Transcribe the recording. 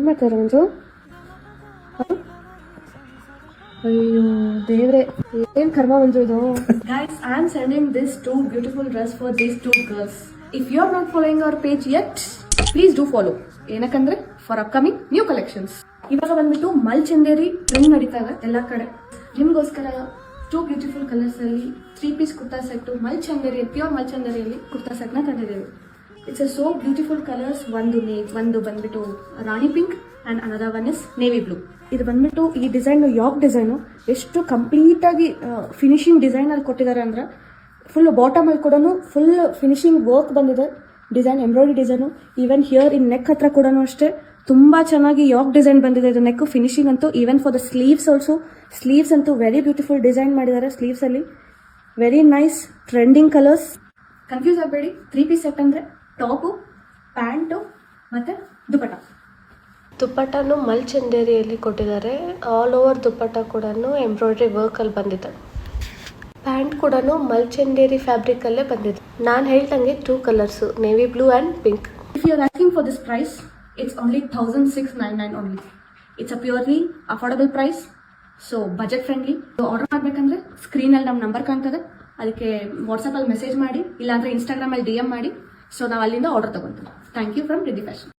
ಮಾಡ್ತಾರೆ ಮಂಜು? ಅಯ್ಯೋ ದೇವ್ರೆ, ಏನ್ ಕರ್ಮ ಮಂಜು ಇದು. Guys, I am sending this two beautiful dress for these two girls. If you are not following our page yet, please do follow. ಏನಕ್ಕಂದ್ರೆ for upcoming new collections. ಇವಾಗ ಬಂದ್ಬಿಟ್ಟು ಮಲ್ಚಂದೇರಿ ಟ್ರೆಂಡ್ ನಡೀತಾ ಇದೆ ಎಲ್ಲ ಕಡೆ. ನಿಮ್ಗೋಸ್ಕರ ಟೂ ಬ್ಯೂಟಿಫುಲ್ ಕಲರ್ಸ್ ಅಲ್ಲಿ 3 piece kurta set ಮಲ್ಚಂದೇರಿ, ಪ್ಯೂರ್ ಮಲ್ಚಂದೇರಿಯಲ್ಲಿ ಕುರ್ತಾ ಸೆಟ್ ನ ತಂದಿದ್ದೇವೆ. It's a so beautiful colours. ಒಂದು ಬಂದ್ಬಿಟ್ಟು ರಾಣಿ pink and another one is navy blue. ಇದು ಬಂದ್ಬಿಟ್ಟು ಈ ಡಿಸೈನ್ ಯಾಕ್ ಡಿಸೈನು ಎಷ್ಟು ಕಂಪ್ಲೀಟ್ ಆಗಿ ಫಿನಿಶಿಂಗ್ ಡಿಸೈನ್ ಅಲ್ಲಿ ಕೊಟ್ಟಿದ್ದಾರೆ ಅಂದ್ರೆ ಫುಲ್ ಬಾಟಮ್ ಅಲ್ಲಿ ಕೂಡ ಫುಲ್ ಫಿನಿಶಿಂಗ್ ವರ್ಕ್ ಬಂದಿದೆ. Design embroidery design, even here in neck ಹತ್ರ ಕೂಡ ಅಷ್ಟೇ ತುಂಬಾ ಚೆನ್ನಾಗಿ ಯಾಕ್ ಡಿಸೈನ್ ಬಂದಿದೆ. ಇದು ನೆಕ್ ಫಿನಿಶಿಂಗ್ ಅಂತೂ, even for the sleeves also, sleeves ಅಂತೂ ವೆರಿ ಬ್ಯೂಟಿಫುಲ್ ಡಿಸೈನ್ ಮಾಡಿದ್ದಾರೆ. ಸ್ಲೀವ್ಸ್ ಅಲ್ಲಿ very nice trending colours. Confuse ಆಗಬೇಡಿ, 3 ಪೀಸ್ ಸೆಟ್ ಅಂದ್ರೆ ಟಾಪು, ಪ್ಯಾಂಟು ಮತ್ತೆ ದುಪಟ್ಟ. ದುಪ್ಪಟ್ಟನು ಮಲ್ಚಂದೇರಿಯಲ್ಲಿ ಕೊಟ್ಟಿದ್ದಾರೆ. ಆಲ್ ಓವರ್ ದುಪ್ಪಟ್ಟ ಕೂಡ ಎಂಬ್ರಾಯ್ಡ್ರಿ ವರ್ಕಲ್ಲಿ ಬಂದಿದೆ. ಪ್ಯಾಂಟ್ ಕೂಡ ಮಲ್ಚಂದೇರಿ ಫ್ಯಾಬ್ರಿಕಲ್ಲೇ ಬಂದಿದೆ. ನಾನು ಹೇಳ್ದಂಗೆ 2 colours, navy blue and pink. If you are asking for this price, it's only 1699 only. It's a purely affordable price, so budget friendly. So order ಮಾಡಬೇಕಂದ್ರೆ ಸ್ಕ್ರೀನಲ್ಲಿ ನಮ್ಮ ನಂಬರ್ ಕಾಣ್ತದೆ, ಅದಕ್ಕೆ ವಾಟ್ಸಪ್ಪಲ್ಲಿ ಮೆಸೇಜ್ ಮಾಡಿ, ಇಲ್ಲಾಂದರೆ ಇನ್ಸ್ಟಾಗ್ರಾಮಲ್ಲಿ DM ಮಾಡಿ. ಸೊ ನಾವು ಅಲ್ಲಿಂದ ಆರ್ಡರ್ ತಗೊತೀವಿ. Thank you from Riddhi fashion.